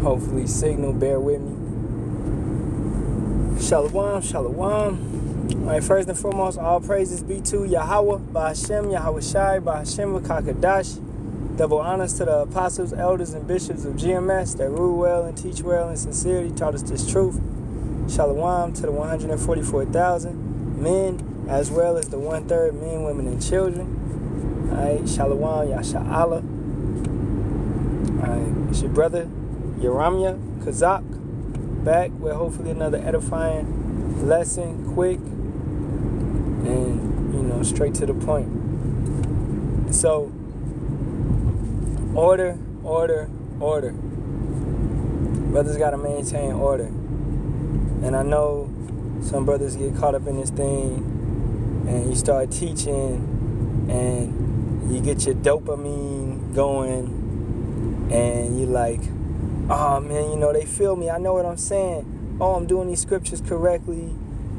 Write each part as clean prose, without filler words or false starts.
Hopefully signal, bear with me. Shalawam, Shalawam. Alright, first and foremost, all praises be to Yahawah, Bahasham, Yahawashi, Bahasham, Kakadash. Double honors to the apostles, elders, and bishops of GMS that rule well and teach well in sincerity, taught us this truth. Shalawam to the 144,000 men, as well as the 1/3 men, women, and children. Alright, Shalawam, Yasharahla. Alright, it's your brother, Yaramya Kazak, back with hopefully another edifying lesson, quick, and, straight to the point. So, order. Brothers got to maintain order. And I know some brothers get caught up in this thing, and you start teaching, and you get your dopamine going, and you're like, oh man, they feel me. I know what I'm saying. Oh, I'm doing these scriptures correctly,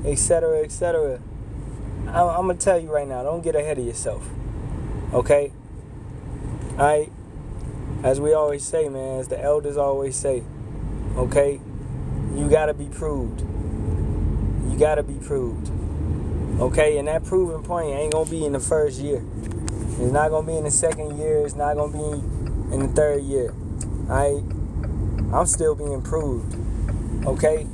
etc., etc. I'm going to tell you right now, don't get ahead of yourself. Okay? Alright? As we always say, man, as the elders always say, okay? You got to be proved. You got to be proved. Okay? And that proving point ain't going to be in the first year. It's not going to be in the second year. It's not going to be in the third year. Alright? I'm still being proved. Okay?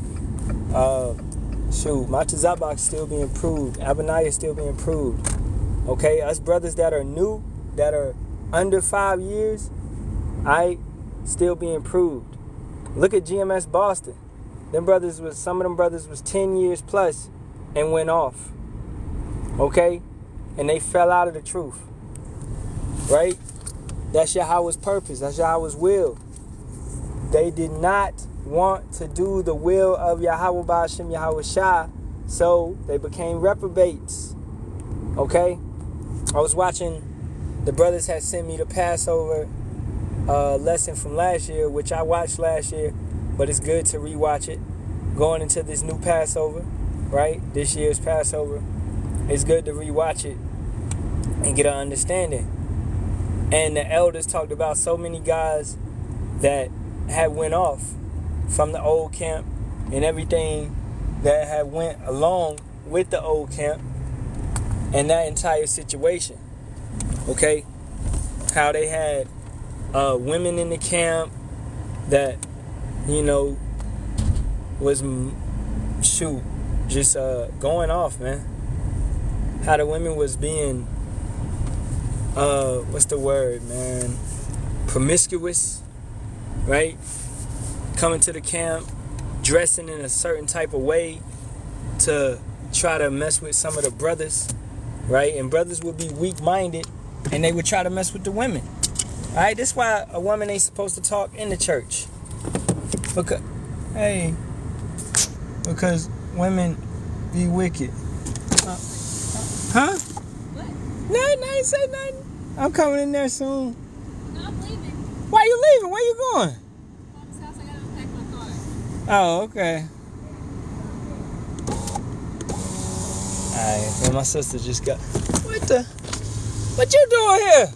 My Tazabak's still being proved. Abaniah still being proved. Okay? Us brothers that are new, that are under 5 years, still being proved. Look at GMS Boston. Some of them brothers was 10 years plus and went off. Okay? And they fell out of the truth. Right? That's Yahawah's purpose. That's Yahawah's will. They did not want to do the will of Yahawah, Bahasham, Yahawashi, so they became reprobates. Okay? I was watching, the brothers had sent me the Passover lesson from last year, which I watched last year, but it's good to rewatch it. Going into this new Passover, right? This year's Passover. It's good to rewatch it and get an understanding. And the elders talked about so many guys that had went off from the old camp and everything that had went along with the old camp and that entire situation. Okay? How they had women in the camp that, was just going off, man. How the women was being what's the word, man? Promiscuous, right? Coming to the camp, dressing in a certain type of way to try to mess with some of the brothers, right? And brothers would be weak-minded, and they would try to mess with the women. All right, that's why a woman ain't supposed to talk in the church. Because women be wicked. Huh? What? No, I ain't say nothing. I'm coming in there soon. No, I'm leaving. Why you leaving? Where you going? Mom's house, I gotta unpack my car. Oh, okay. Alright, well, my sister just got... What you doing here?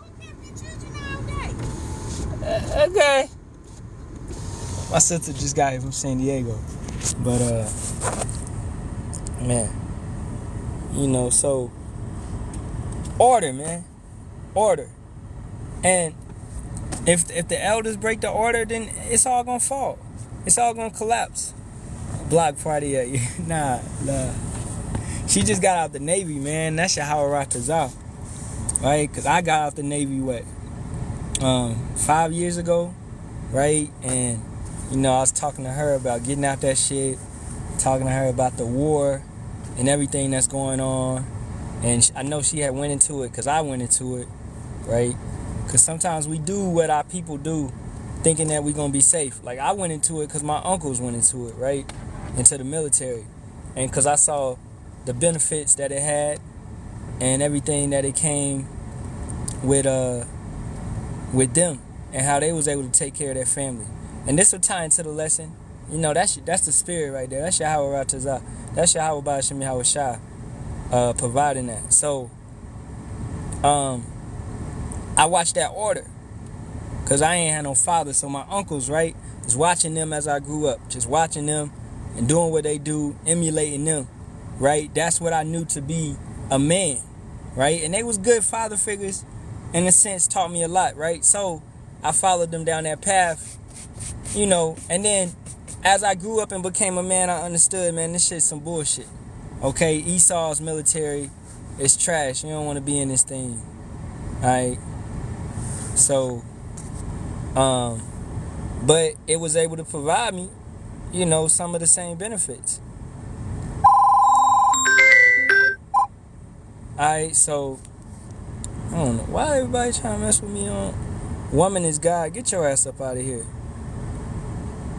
Okay, be children all day. Okay. My sister just got here from San Diego. But, man. So... Order, man. Order. And if the elders break the order, then it's all gonna fall. It's all gonna collapse. Block party at you. Nah. She just got out the Navy, man. That's Yahawah, right? Because I got out the Navy, 5 years ago, right? And, I was talking to her about getting out that shit, talking to her about the war and everything that's going on. And I know she had went into it because I went into it, right? Because sometimes we do what our people do thinking that we're going to be safe. Like, I went into it because my uncles went into it, right? Into the military. And because I saw the benefits that it had and everything that it came with them and how they was able to take care of their family. And this will tie into the lesson. That's the spirit right there. That's Yahawah. That's Yahawah Bahasham Yahawashi providing that. So I watched that order. because I ain't had no father. So my uncles, right, was watching them as I grew up, just watching them and doing what they do, emulating them, right? That's what I knew to be a man, right? And they was good father figures, in a sense, taught me a lot, right? So I followed them down that path, you know, and then as I grew up and became a man, I understood, man, this shit's some bullshit. Okay, Esau's military is trash. You don't want to be in this thing. Alright. So, but it was able to provide me, you know, some of the same benefits. Alright, so I don't know why everybody trying to mess with me on woman is God. Get your ass up out of here.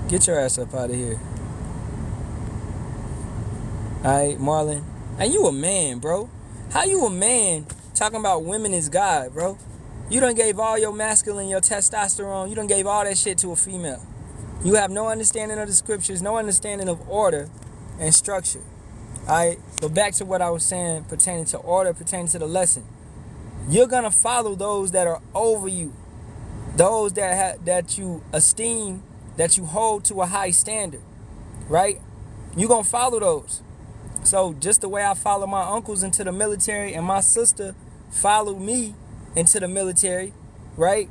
Get your ass up out of here. Alright, Marlon. And you a man, bro. How you a man talking about women is God, bro? You done gave all your masculine, your testosterone, you done gave all that shit to a female. You have no understanding of the scriptures, no understanding of order and structure. Alright, but back to what I was saying pertaining to order, pertaining to the lesson. You're gonna follow those that are over you, those that you esteem, that you hold to a high standard, right? You gonna follow those. So just the way I follow my uncles into the military and my sister followed me into the military, right?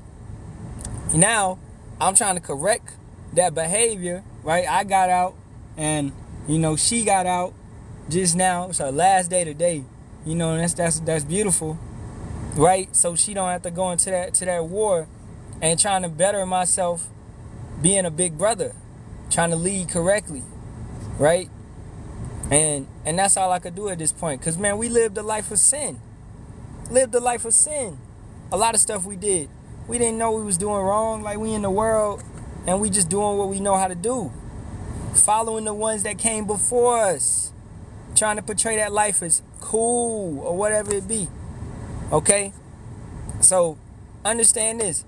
Now I'm trying to correct that behavior, right? I got out and, you know, she got out just now. It's her last day today, you know, and that's beautiful, right? So she don't have to go into that war and trying to better myself, being a big brother, trying to lead correctly, right? And that's all I could do at this point. Because, man, we lived a life of sin. Lived a life of sin. A lot of stuff we did. We didn't know we was doing wrong. Like, we in the world, and we just doing what we know how to do. Following the ones that came before us. Trying to portray that life as cool or whatever it be. Okay? So, understand this.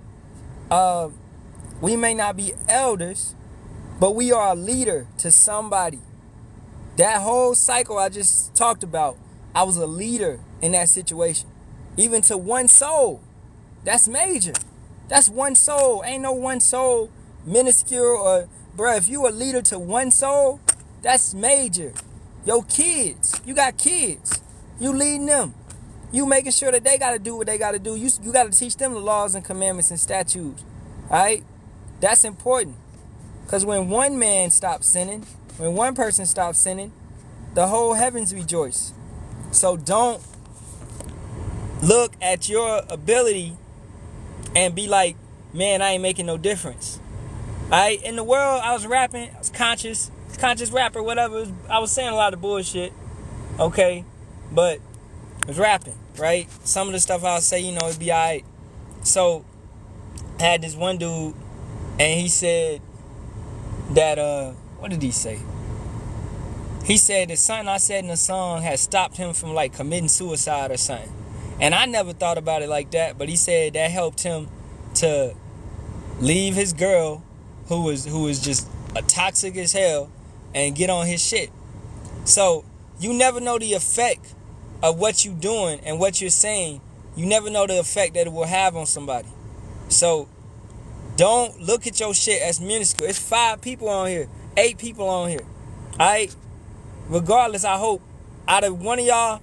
We may not be elders, but we are a leader to somebody. That whole cycle I just talked about, I was a leader in that situation. Even to one soul. That's major. That's one soul. Ain't no one soul minuscule or, bruh, if you a leader to one soul, that's major. Your kids, you got kids. You leading them. You making sure that they got to do what they got to do. You got to teach them the laws and commandments and statutes. Alright? That's important. Because when one man stops sinning, when one person stops sinning, the whole heavens rejoice. So don't look at your ability and be like, man, I ain't making no difference. Alright? In the world, I was rapping. I was conscious rapper, whatever. I was saying a lot of bullshit. Okay? But I was rapping, right? Some of the stuff I'll say, you know, it'd be alright. So, I had this one dude, and he said that, what did he say? He said that something I said in the song had stopped him from like committing suicide or something. And I never thought about it like that, but he said that helped him to leave his girl who was just a toxic as hell and get on his shit. So you never know the effect of what you're doing and what you're saying. You never know the effect that it will have on somebody. So don't look at your shit as minuscule. It's 5 people on here, 8 people on here. Alright? Regardless, I hope out of one of y'all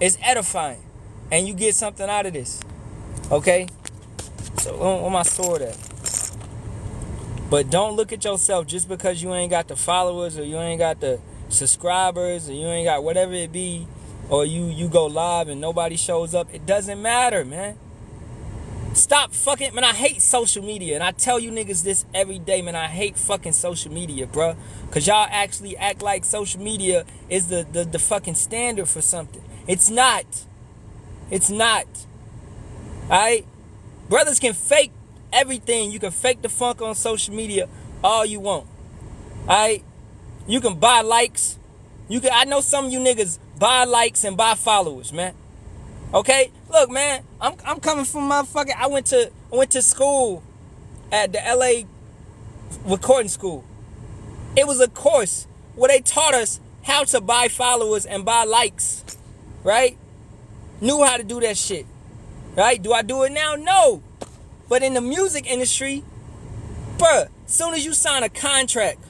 is edifying and you get something out of this. Okay? So where my sword at? But don't look at yourself just because you ain't got the followers or you ain't got the subscribers or you ain't got whatever it be, or you go live and nobody shows up. It doesn't matter, man. Stop fucking, man, I hate social media. And I tell you niggas this every day, man. I hate fucking social media, bruh. Because y'all actually act like social media is the fucking standard for something. It's not. It's not. Alright? Brothers can fake everything. You can fake the funk on social media all you want. Alright? You can buy likes. I know some of you niggas buy likes and buy followers, man. Okay? Look, man, I'm coming from motherfucking, I went to school at the LA recording school. It was a course where they taught us how to buy followers and buy likes. Right? Knew how to do that shit. Right? Do I do it now? No. But in the music industry, bruh, soon as you sign a contract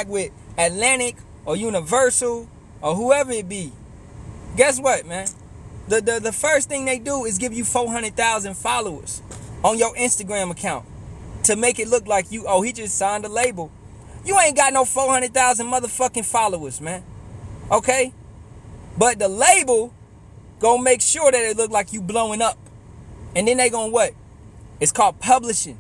with Atlantic or Universal or whoever it be, guess what, man? The first thing they do is give you 400,000 followers on your Instagram account to make it look like he just signed a label. You ain't got no 400,000 motherfucking followers, man. Okay? But the label gonna make sure that it look like you blowing up. And then they gonna what? It's called publishing.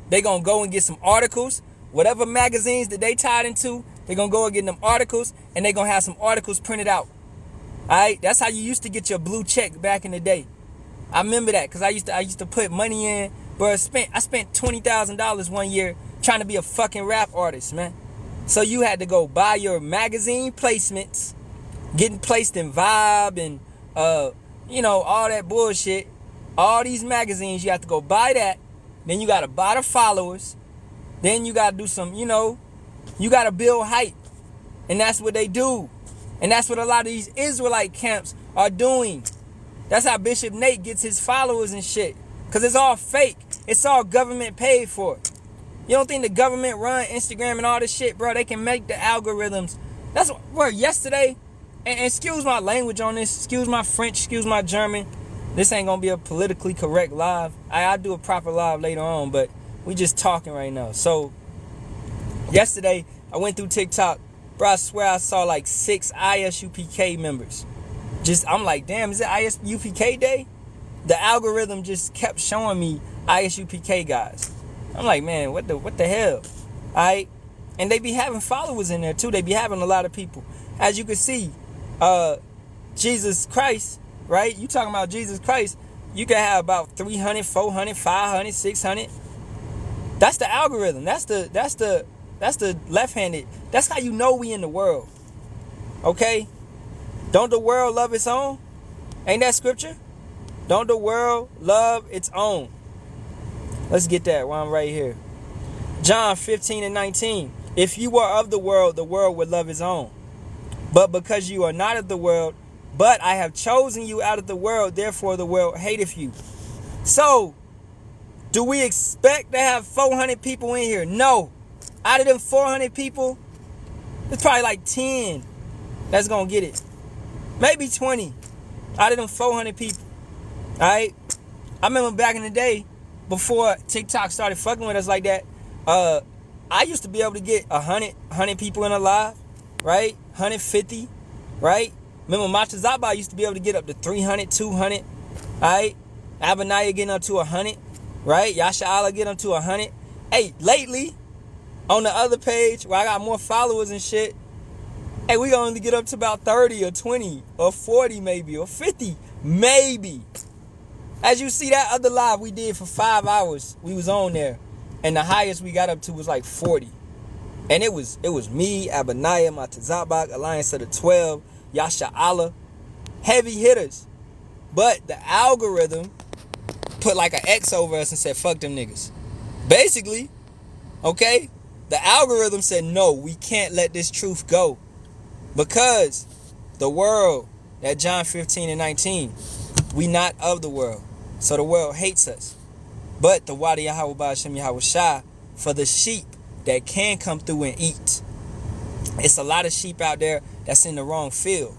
They gonna go and get some articles. Whatever magazines that they tied into, they gonna go and get them articles, and they gonna have some articles printed out. Alright? That's how you used to get your blue check back in the day. I remember that, because I used to put money in. Bro, I spent $20,000 one year trying to be a fucking rap artist, man. So you had to go buy your magazine placements, getting placed in Vibe and all that bullshit. All these magazines, you have to go buy that. Then you gotta buy the followers. Then you gotta do some, you gotta build hype. And that's what they do. And that's what a lot of these Israelite camps are doing. That's how Bishop Nate gets his followers and shit. Because it's all fake. It's all government paid for. You don't think the government run Instagram and all this shit, bro? They can make the algorithms. That's what, bro, yesterday, and excuse my language on this, excuse my French, excuse my German. This ain't going to be a politically correct live. I'll do a proper live later on, but we just talking right now. So, yesterday, I went through TikTok. Bro, I swear I saw like 6 ISUPK members. I'm like, damn, is it ISUPK day? The algorithm just kept showing me ISUPK guys. I'm like, man, what the hell? Alright? And they be having followers in there too. They be having a lot of people. As you can see, Jesus Christ, right? You talking about Jesus Christ, you can have about 300, 400, 500, 600. That's the algorithm. That's the left-handed. That's how you know we in the world. Okay? Don't the world love its own? Ain't that scripture? Don't the world love its own? Let's get that while I'm right here. John 15:19. If you were of the world would love its own. But because you are not of the world, but I have chosen you out of the world, therefore the world hateth you. So, do we expect to have 400 people in here? No. Out of them 400 people, there's probably like 10 that's going to get it. Maybe 20 out of them 400 people. Alright? I remember back in the day, before TikTok started fucking with us like that, I used to be able to get 100 people in a live, right? 150, right? Remember Matazaba used to be able to get up to 300, 200, alright? Abaniah getting up to 100, right? Yasharahla getting up to 100. Hey, lately, on the other page, where I got more followers and shit, hey, we gonna only get up to about 30 or 20 or 40 maybe, or 50 maybe. As you see that other live we did for 5 hours, we was on there, and the highest we got up to was like 40. And it was me, Abaniah, Matazabak, Alliance of the 12, Yasharahla, heavy hitters. But the algorithm put like an X over us and said, fuck them niggas. Basically, okay, the algorithm said, no, we can't let this truth go. Because the world, that John 15:19, we not of the world. So the world hates us. But the Wadi Yahawah Bahasham Yahawashi, for the sheep that can come through and eat. It's a lot of sheep out there that's in the wrong field.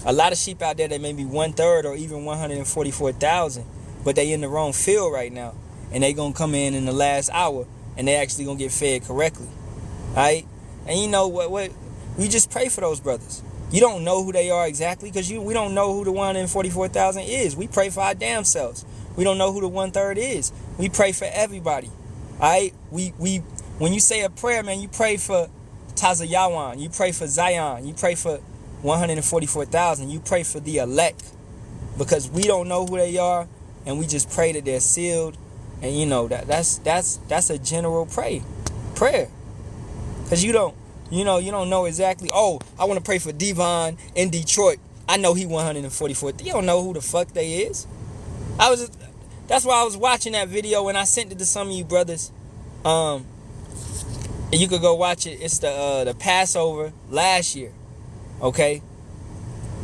A lot of sheep out there that may be 1/3 or even 144,000, but they in the wrong field right now. And they gonna come in the last hour, and they actually gonna get fed correctly. Alright? And you know what? We just pray for those brothers. You don't know who they are exactly, because we don't know who the 144,000 is. We pray for our damn selves. We don't know who the 1/3 is. We pray for everybody. Alright? When you say a prayer, man, you pray for Tazayawan, you pray for Zion, you pray for 144,000, you pray for the elect, because we don't know who they are, and we just pray that they're sealed. And you know that's a general prayer, because you don't know exactly. Oh, I want to pray for Devon in Detroit. I know he 144. You don't know who the fuck they is. That's why I was watching that video and I sent it to some of you brothers. You could go watch it. It's the Passover last year. Okay?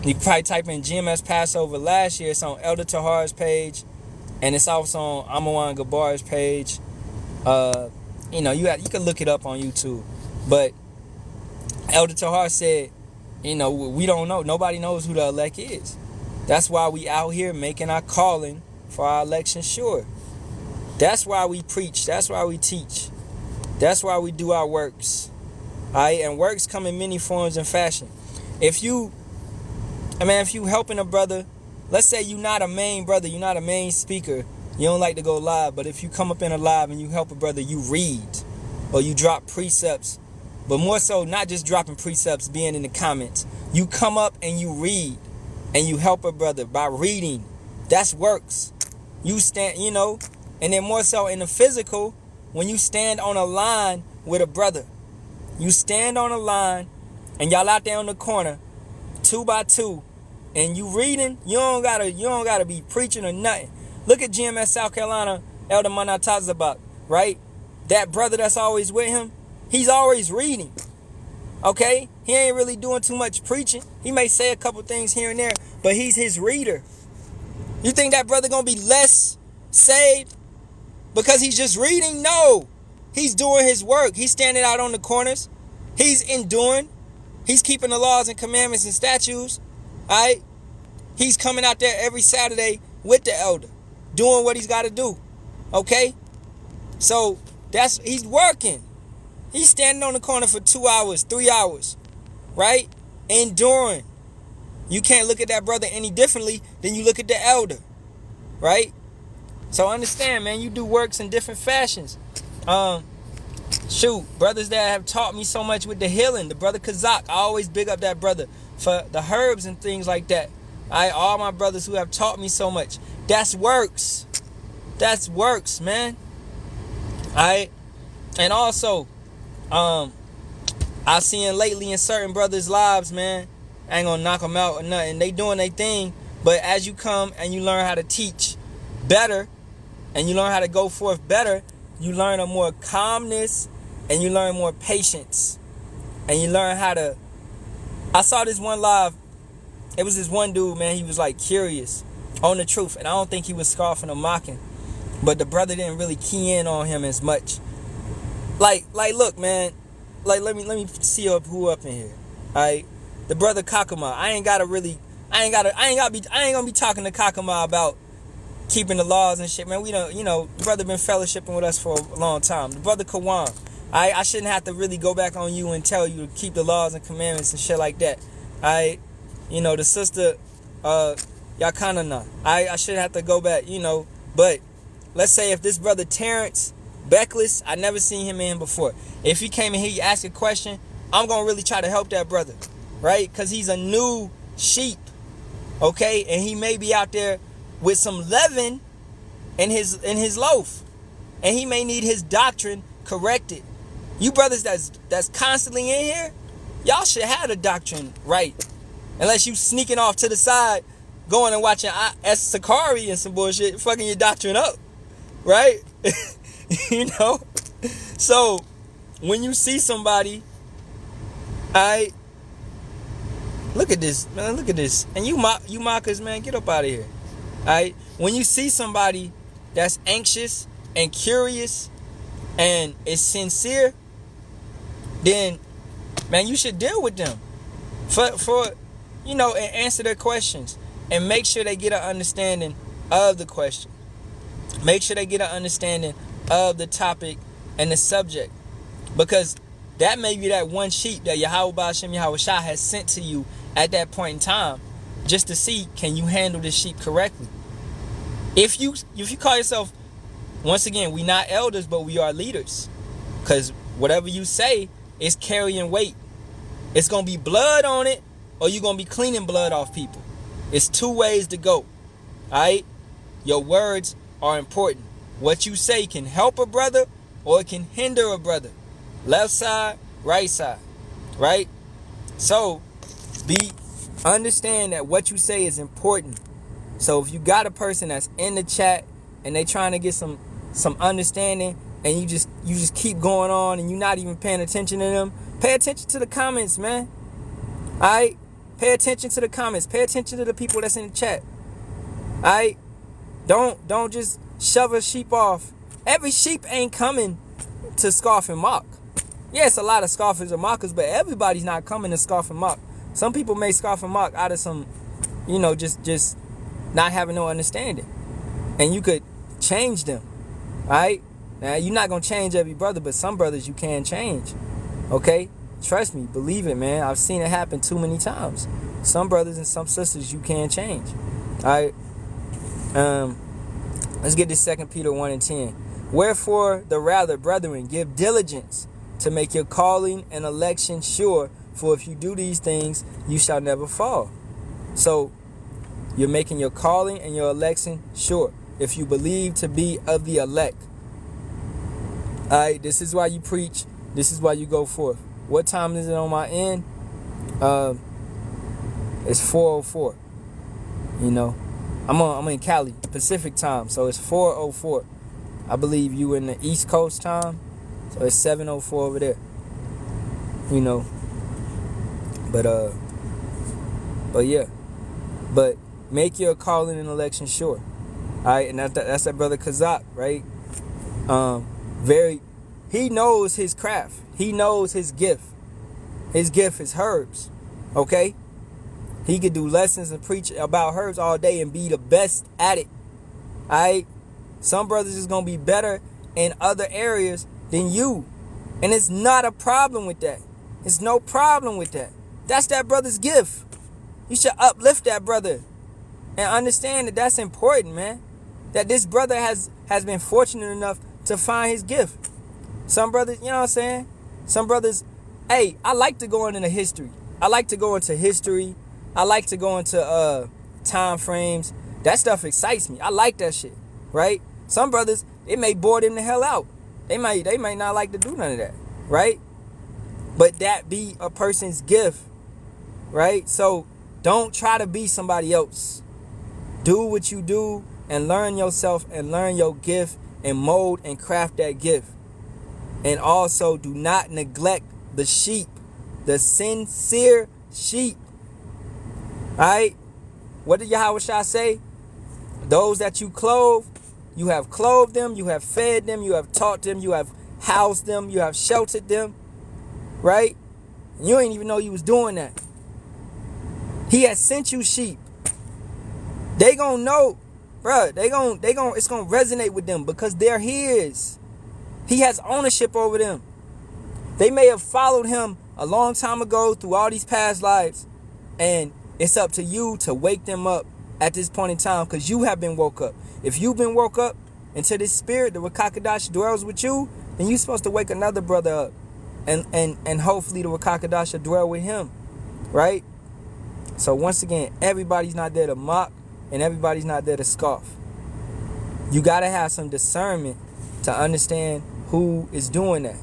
You can probably type in GMS Passover last year. It's on Elder Tahar's page. and it's also on Amawan Gabar's page. You can look it up on YouTube. But Elder Tahar said, we don't know. Nobody knows who the elect is. That's why we out here making our calling for our election sure. That's why we preach. That's why we teach. That's why we do our works. Alright, and works come in many forms and fashion. If you helping a brother, let's say you're not a main brother, you're not a main speaker, you don't like to go live, but if you come up in a live and you help a brother, you read or you drop precepts, but more so not just dropping precepts, being in the comments. You come up and you read and you help a brother by reading. That's works. You stand, and then more so in the physical, when you stand on a line with a brother. You stand on a line and y'all out there on the corner, 2 by 2, and you reading, you don't gotta be preaching or nothing. Look at GMS South Carolina, Elder Manatazabak, right? That brother that's always with him, he's always reading. Okay? He ain't really doing too much preaching. He may say a couple things here and there, but he's his reader. You think that brother gonna be less saved because he's just reading? No. He's doing his work. He's standing out on the corners. He's enduring. He's keeping the laws and commandments and statutes. Alright? He's coming out there every Saturday with the elder, doing what he's got to do. Okay? So he's working. He's standing on the corner for 2 hours, 3 hours. Right? Enduring. You can't look at that brother any differently than you look at the elder. Right? So understand, man, you do works in different fashions. Brothers that have taught me so much with the healing. The brother Kazak, I always big up that brother for the herbs and things like that. All my brothers who have taught me so much. That's works. That's works, man. And also, I seen lately in certain brothers' lives, man. I ain't gonna knock them out or nothing. They doing their thing, but as you come and you learn how to teach better, and you learn how to go forth better, you learn a more calmness, and you learn more patience, and you learn how to. I saw this one live. It was this one dude, man. He was like curious on the truth, and I don't think he was scoffing or mocking, but the brother didn't really key in on him as much. Like, look, man. Like, let me see who up in here. Alright, the brother Kakama. I ain't gonna be talking to Kakama about keeping the laws and shit, man. We don't, the brother been fellowshipping with us for a long time. The brother Kawan. I shouldn't have to really go back on you and tell you to keep the laws and commandments and shit like that. The sister Yakanana. I shouldn't have to go back, but let's say if this brother Terrence Beckless, I never seen him in before. If he came in here, he asked a question, I'm gonna really try to help that brother, right? Because he's a new sheep, okay? And he may be out there with some leaven in his loaf, and he may need his doctrine corrected. You brothers that's constantly in here, y'all should have the doctrine right, unless you sneaking off to the side, going and watching S. Sakari and some bullshit, fucking your doctrine up, right? So when you see somebody, look at this, man, look at this, and you mockers, man, get up out of here. When you see somebody that's anxious and curious and is sincere, then, man, you should deal with them for and answer their questions and make sure they get an understanding of the question. Make sure they get an understanding of the topic and the subject, because that may be that one sheep that Yahawah Bahasham Yahawashi has sent to you at that point in time, just to see, can you handle this sheep correctly? If you call yourself, once again, we not elders, but we are leaders, because whatever you say is carrying weight. It's gonna be blood on it, or you're gonna be cleaning blood off people. It's two ways to go. Alright? Your words are important. What you say can help a brother, or it can hinder a brother. Left side, right side. Right? So understand that what you say is important. So if you got a person that's in the chat and they trying to get some understanding, and you just keep going on and you're not even paying attention to them, pay attention to the comments, man. Alright? Pay attention to the comments. Pay attention to the people that's in the chat. Alright? Don't just shove a sheep off. Every sheep ain't coming to scoff and mock. Yes, a lot of scoffers and mockers, but everybody's not coming to scoff and mock. Some people may scoff and mock out of some, just not having no understanding. And you could change them, right? Now, you're not going to change every brother, but some brothers you can change, okay? Trust me, believe it, man. I've seen it happen too many times. Some brothers and some sisters you can change, all right? Let's get this 2 Peter 1 and 10. Wherefore, the rather, brethren, give diligence to make your calling and election sure, for if you do these things, you shall never fall. So, you're making your calling and your election sure. If you believe to be of the elect. Alright, this is why you preach. This is why you go forth. What time is it on my end? It's 4:04. I'm in Cali, Pacific time, so it's 4:04. I believe you in the East Coast time, so it's 7:04 over there. But yeah. But make your calling and election sure. Alright, and that's that brother Kazak, right? He knows his craft. He knows his gift. His gift is herbs. Okay? He could do lessons and preach about herbs all day and be the best at it. Alright? Some brothers is gonna be better in other areas than you. And it's not a problem with that. It's no problem with that. That's that brother's gift. You should uplift that brother. And understand that that's important, man. That this brother has been fortunate enough to find his gift. Some brothers, you know what I'm saying? Some brothers, hey, I like to go into the history. I like to go into history. I like to go into time frames. That stuff excites me. I like that shit, right? Some brothers, it may bore them the hell out. They might not like to do none of that, right? But that be a person's gift, right? So don't try to be somebody else. Do what you do and learn yourself and learn your gift and mold and craft that gift. And also do not neglect the sheep, the sincere sheep. Alright? What did Yahawashi say? Those that you clothe, you have clothed them, you have fed them, you have taught them, you have housed them, you have sheltered them. Right? And you ain't even know you was doing that. He has sent you sheep. They gonna know, bruh. It's gonna resonate with them because they're his. He has ownership over them. They may have followed him a long time ago through all these past lives, and it's up to you to wake them up at this point in time because you have been woke up. If you've been woke up into this spirit, the Wakakadash dwells with you, then you're supposed to wake another brother up, and hopefully the Wakakadash will dwell with him, right? So once again, everybody's not there to mock, and everybody's not there to scoff. You gotta have some discernment to understand who is doing that.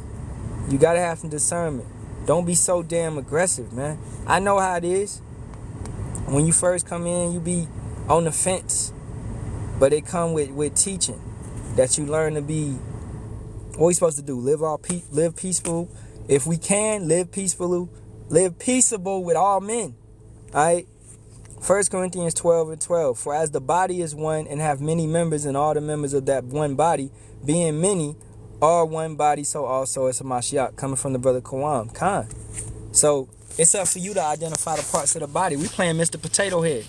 You gotta have some discernment. Don't be so damn aggressive, man. I know how it is. When you first come in, you be on the fence. But it come with teaching that you learn to be, what we supposed to do? Live peaceful. If we can, live peaceful. Live peaceable with all men. Alright? 1 Corinthians 12 and 12. For as the body is one and have many members, and all the members of that one body, being many, are one body, so also is a Mashiach, coming from the brother Kawam Khan. So it's up for you to identify the parts of the body. We playing Mr. Potato Head.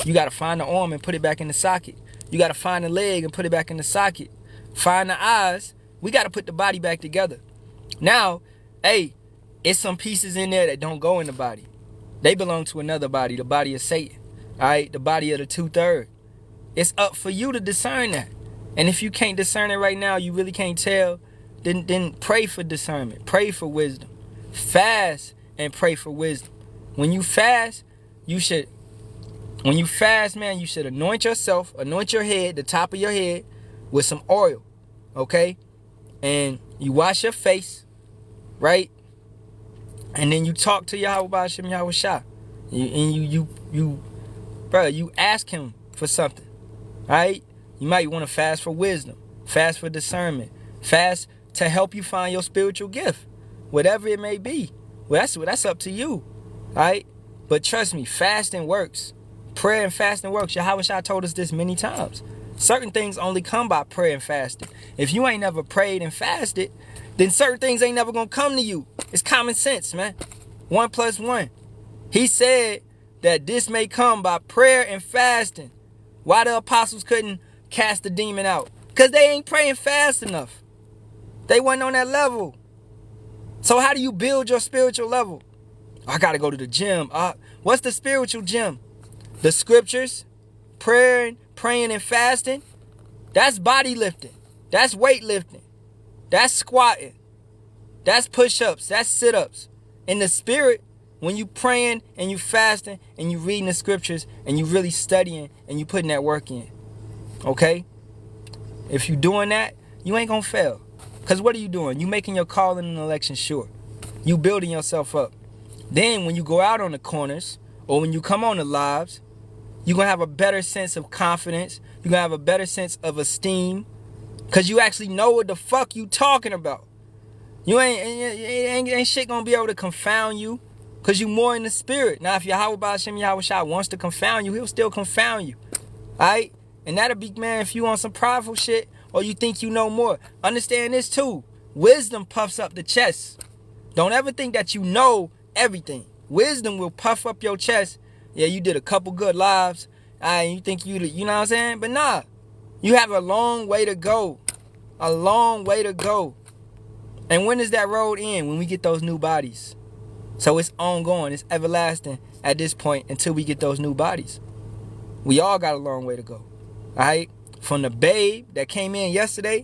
You got to find the arm and put it back in the socket. You got to find the leg and put it back in the socket. Find the eyes. We got to put the body back together. Now, hey, it's some pieces in there that don't go in the body. They belong to another body, the body of Satan. All right, the body of the 2/3. It's up for you to discern that. And if you can't discern it right now, you really can't tell, then pray for discernment. Pray for wisdom. Fast and pray for wisdom. When you fast, man, you should anoint yourself, anoint your head, the top of your head, with some oil. Okay? And you wash your face, right? And then you talk to Yahawah Bahasham Yahawashi. You ask him for something. Right? You might want to fast for wisdom, fast for discernment, fast to help you find your spiritual gift, whatever it may be. Well, that's up to you, right? But trust me, fasting works. Prayer and fasting works. Yahawashi told us this many times. Certain things only come by prayer and fasting. If you ain't never prayed and fasted, then certain things ain't never gonna come to you. It's common sense, man. 1 + 1. He said that this may come by prayer and fasting. Why the apostles couldn't cast the demon out? Because they ain't praying fast enough. They wasn't on that level. So how do you build your spiritual level? I gotta go to the gym. What's the spiritual gym? The scriptures, praying and fasting. That's body lifting. That's weightlifting. That's squatting. That's push-ups. That's sit-ups. In the spirit, when you praying and you fasting and you reading the scriptures and you really studying and you putting that work in. Okay? If you doing that, you ain't gonna fail. Because what are you doing? You making your calling and election sure. You building yourself up. Then when you go out on the corners or when you come on the lives, you're going to have a better sense of confidence. You're going to have a better sense of esteem. Because you actually know what the fuck you talking about. You ain't shit going to be able to confound you. Because you more in the spirit. Now if Yahawah, Bahasham, Yahawashi wants to confound you, he'll still confound you. Alright? And that'll be, man, if you on some prideful shit or you think you know more. Understand this too. Wisdom puffs up the chest. Don't ever think that you know everything. Wisdom will puff up your chest. Yeah, you did a couple good lives. You think you know what I'm saying? But nah. You have a long way to go. A long way to go. And when does that road end? When we get those new bodies. So it's ongoing. It's everlasting at this point until we get those new bodies. We all got a long way to go. Alright? From the babe that came in yesterday